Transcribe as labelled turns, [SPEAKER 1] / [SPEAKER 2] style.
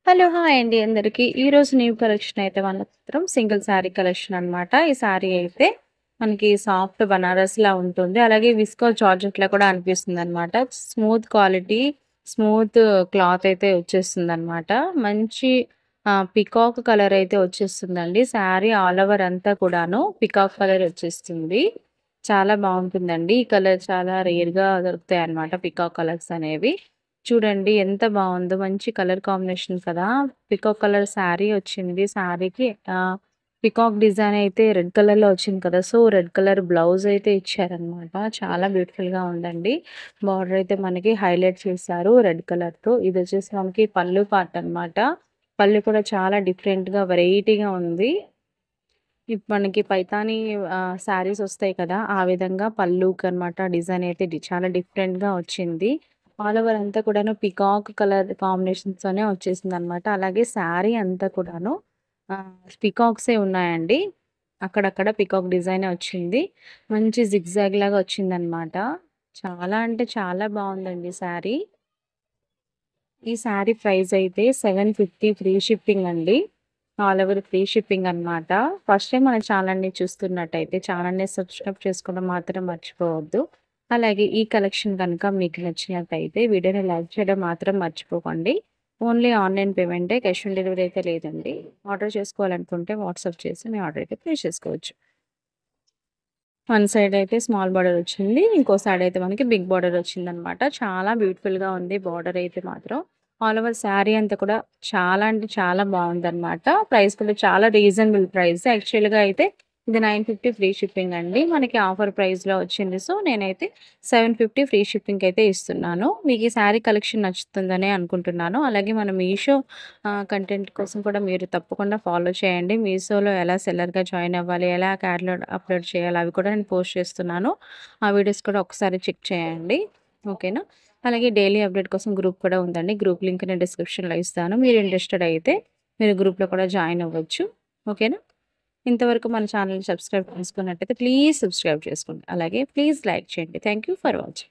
[SPEAKER 1] Hello! Hi అండి అందరికి. ఈరోజు న్యూ కలెక్షన్ అయితే మాత్రం సింగిల్ శారీ కలెక్షన్ అనమాట. ఈ శారీ అయితే మనకి సాఫ్ట్ బనారస్‌లా ఉంటుంది. అలాగే విస్కోస్ జార్జెట్‌లా కూడా అనిపిస్తుందనమాట. స్మూత్ క్వాలిటీ, స్మూత్ క్లాత్ అయితే వచ్చేస్తుందనమాట. మంచి పికాక్ కలర్ అయితే వచ్చేస్తుందండి. శారీ ఆల్ ఓవర్ అంతా కూడాను పికాక్ కలర్ వచ్చేస్తుంది. చాలా బావుంటుందండి. ఈ కలర్ చాలా రేర్‌గా దొరుకుతాయన్నమాట పికాక్ కలర్స్ అనేవి. చూడండి ఎంత బావుందో. మంచి కలర్ కాంబినేషన్ కదా! పికాక్ కలర్ శారీ వచ్చింది. శారీకి పికాక్ డిజైన్ అయితే రెడ్ కలర్‌లో వచ్చింది కదా! సో, రెడ్ కలర్ బ్లౌజ్ అయితే ఇచ్చారనమాట. చాలా బ్యూటిఫుల్‌గా ఉందండి. బార్డర్ అయితే మనకి హైలైట్ చేశారు రెడ్ కలర్‌తో. ఇదొచ్చేసి మనకి పళ్ళు పార్ట్ అనమాట. పళ్ళు కూడా చాలా డిఫరెంట్‌గా, వెరైటీగా ఉంది. మనకి పైతాని శారీస్ ఒస్తాయి కదా! ఆ విధంగా పళ్ళుకనమాట డిజైన్ అయితే చాలా డిఫరెంట్‌గా వచ్చింది. ఆల్ ఓవర్ అంతా కూడాను పికాక్ కలర్ కాంబినేషన్స్‌తోనే వచ్చేసిందనమాట. అలాగే శారీ అంతా కూడాను పికాక్సే ఉన్నాయండి. అక్కడక్కడ పికాక్ డిజైనే వచ్చింది. మంచి జిగ్‌జాగ్ లాగా వచ్చిందనమాట. చాలా అంటే చాలా బావుందండి శారీ. ఈ శారీ ప్రైస్ అయితే 750 ఫ్రీ షిప్పింగ్ అండి. ఆల్ ఓవర్ ఫ్రీ షిప్పింగ్ అనమాట. ఫస్ట్ టైమ్ మన ఛానల్‌ని చూస్తున్నట్టయితే ఛానల్‌ని సబ్స్క్రైబ్ చేసుకోవడం మాత్రం మర్చిపోవద్దు. అలాగే ఈ కలెక్షన్ గనుక మీకు నచ్చినట్టయితే వీడియోని లైక్ చేయడం మాత్రం మర్చిపోకండి. ఓన్లీ ఆన్‌లైన్ పేమెంటే, క్యాష్ ఆన్ డెలివరీ అయితే లేదండి. ఆర్డర్ చేసుకోవాలనుకుంటే వాట్సాప్ చేసి మీ ఆర్డర్ అయితే ప్లేస్ చేసుకోవచ్చు. వన్ సైడ్ అయితే స్మాల్ బార్డర్ వచ్చింది. ఇంకో సైడ్ అయితే మనకి బిగ్ బార్డర్ వచ్చిందనమాట. చాలా బ్యూటిఫుల్‌గా ఉంది బార్డర్ అయితే మాత్రం. ఆల్ ఓవర్ శారీ అంతా కూడా చాలా అంటే చాలా బావుందనమాట. ప్రైస్ కూడా చాలా రీజనబుల్ ప్రైస్. యాక్చువల్‌గా అయితే ఇది 950 ఫ్రీ షిప్పింగ్ అండి. మనకి ఆఫర్ ప్రైస్‌లో వచ్చింది. సో, నేనైతే 750 ఫ్రీ షిప్పింగ్‌కి అయితే ఇస్తున్నాను. మీకు ఈ శారీ కలెక్షన్ నచ్చుతుందనే అనుకుంటున్నాను. అలాగే మన మీషో కంటెంట్ కోసం కూడా మీరు తప్పకుండా ఫాలో చేయండి. మీషోలో ఎలా సెల్లర్‌గా జాయిన్ అవ్వాలి, ఎలా క్యాటలాగ్ అప్‌లోడ్ చేయాలి అవి కూడా నేను పోస్ట్ చేస్తున్నాను. ఆ వీడియోస్ కూడా ఒకసారి చెక్ చేయండి. ఓకేనా? అలాగే డైలీ అప్డేట్ కోసం గ్రూప్ కూడా ఉందండి. గ్రూప్ లింక్ నేను డిస్క్రిప్షన్‌లో ఇస్తాను. మీరు ఇంట్రెస్టెడ్ అయితే మీరు గ్రూప్‌లో కూడా జాయిన్ అవ్వచ్చు. ఓకేనా? ఇంతవరకు మన ఛానెల్‌ని సబ్స్క్రైబ్ చేసుకున్నట్టయితే ప్లీజ్ సబ్స్క్రైబ్ చేసుకోండి. అలాగే ప్లీజ్ లైక్ చేయండి. Thank you for watching.